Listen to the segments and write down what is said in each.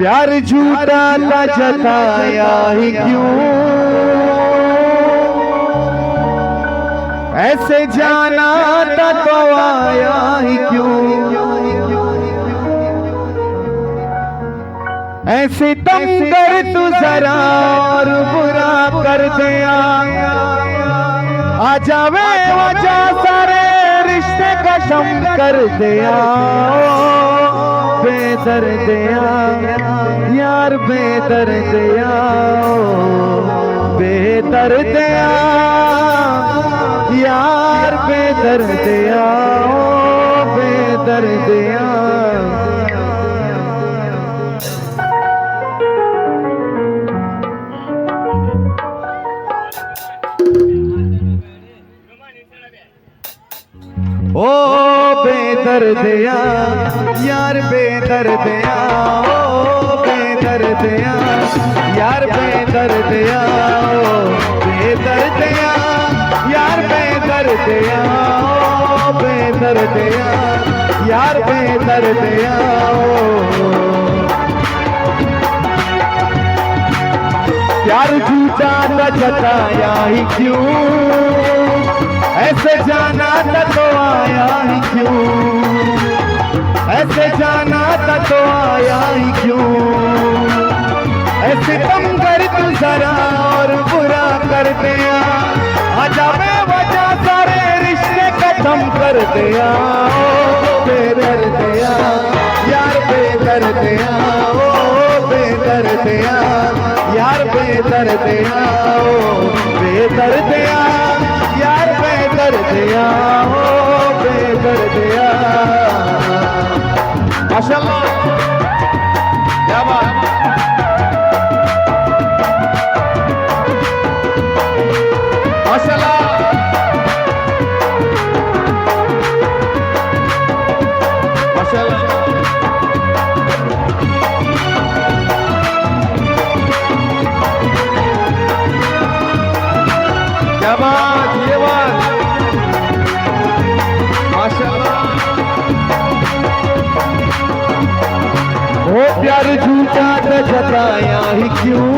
प्यार झूठा था जताया ही क्यों, ऐसे जाना था तो आया ही क्यों, ऐसे दम कर तू जरा और बुरा कर दिया, आ जावे वजह सारे रिश्ते खत्म कर दिया। बेदर्दिया यार बेदर्दिया, बेदर्दिया यार बेदर्दिया, बेदर्दिया। ओ बेदर्दिया यार बेदर्दिया, ओ बेदर्दिया यार बेदर्दिया, ओ बेदर्दिया यार बेदर्दिया, ओ बेदर्दिया यार बेदर्दिया। प्यार झूठा था जताया ही क्यों, ऐसे जाना था तो आया ही क्यों, ऐसे जाना था तो आया ही क्यों, ऐसे कम कर तू जरा और बुरा कर दिया, आजा बेवजह सारे रिश्ते खत्म कर दिया। ओ बेदर्दिया यार बेदर्दिया, ओ बेदर्दिया यार बेदर्दिया, ओ बेदर्दिया यार बेदर्दिया, ओ बेदर्दिया। माशाअल्लाह क्या बात, माशाअल्लाह माशाअल्लाह। क्या बात, ये बात माशाअल्लाह। वो प्यार झूठा था जताया ही क्यों,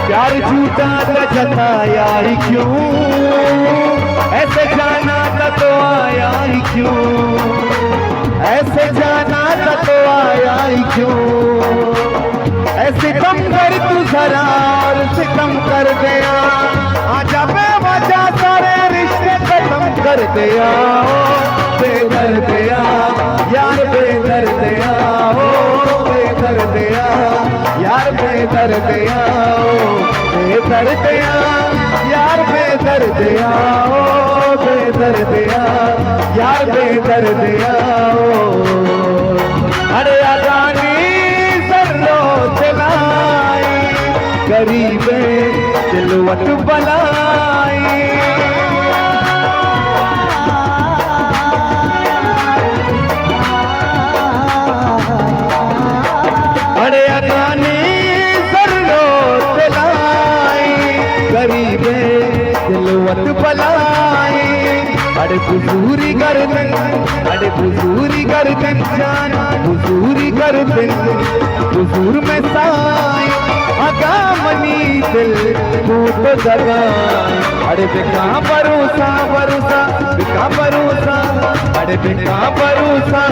प्यार झूठा था जताया ही क्यों, ऐसे जाना था तो आया ही क्यों, ऐसे जाना था तो आया ही क्यों, ऐसे कम कर तू जरा और सितम कर दिया, आजा बेवजह सारे रिश्ते खत्म कर दिया। ओ बेदर्दिया यार बेदर्दिया, ओ बेदर्दिया यार बेदर्दिया, ओ बेदर्दिया यार बेदर्दिया, ओ बेदर्दिया यार बेदर्दिया। अरे अगानी सर्रो चलाई गरीबे दिलवट बनाई, अरे अगानी सर्रो चलाई गरीबे दिलवट बनाई, अरे बुजूरी गर्दन, अरे बुजूरी गर्दन जान, बुजूरी गर्दन बुजूर में साई, अगा मनी दिल टूट दगा, अरे बिका भरोसा भरोसा बिका भरोसा, अरे बिका भरोसा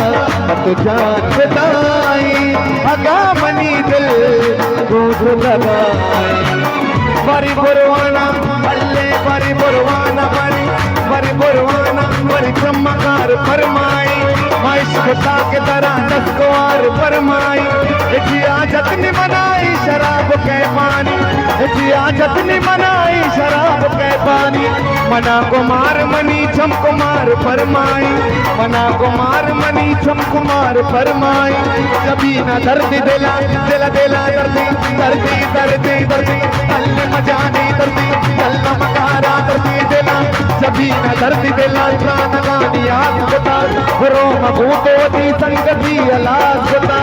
मत जान बताई, अगा मनी दिल टूट दगा। बरी बुरवाना अल्ले बरी बुरवाना बरी बुरवाना बरी चमकार फरमाई, इश्क के तरह नस्वार फरमाई, इजाजत ने मनाई शराब के पानी, इजाजत ने मनाई शराब के पानी, मना कुमार मनी छम कुमार फरमाई, मना कुमार मनी छम कुमार फरमाई, कभी ना दर्द दिला दिला दिला दर्दी दर्दी दर्दी दर्दी अल्ले मजानी दर्दी अल्लाह मकारा दर्दी दिला, कभी ना दर्द दिला जान गानी आग बता, रो मबूतो दी संगति अलाज बता।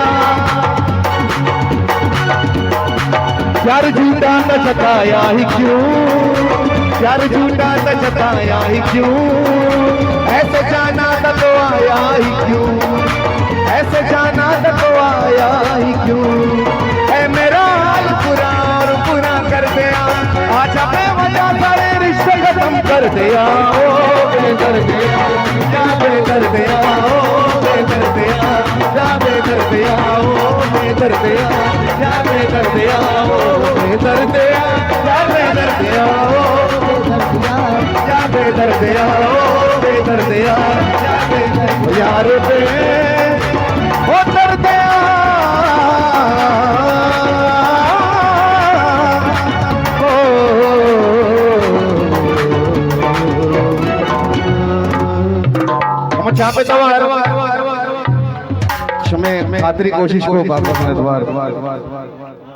प्यार झूठा न जताया ही क्यों, प्यार झूठा न जताया ही क्यों, ऐसे जाना था तो आया ही क्यों, ऐसे जाना था तो आया ही क्यों, दर्द आओ बेदर्द या बेदर्द आओ बेदर्द या बेदर्द आओ बेदर्द या बेदर्द आओ बेदर्द या बेदर्द आओ या बेदर्द आओ बेदर्द या बेदर्द यार बे ओ दर्द चाह पे क्षमे खातरी कोशिश को बाबा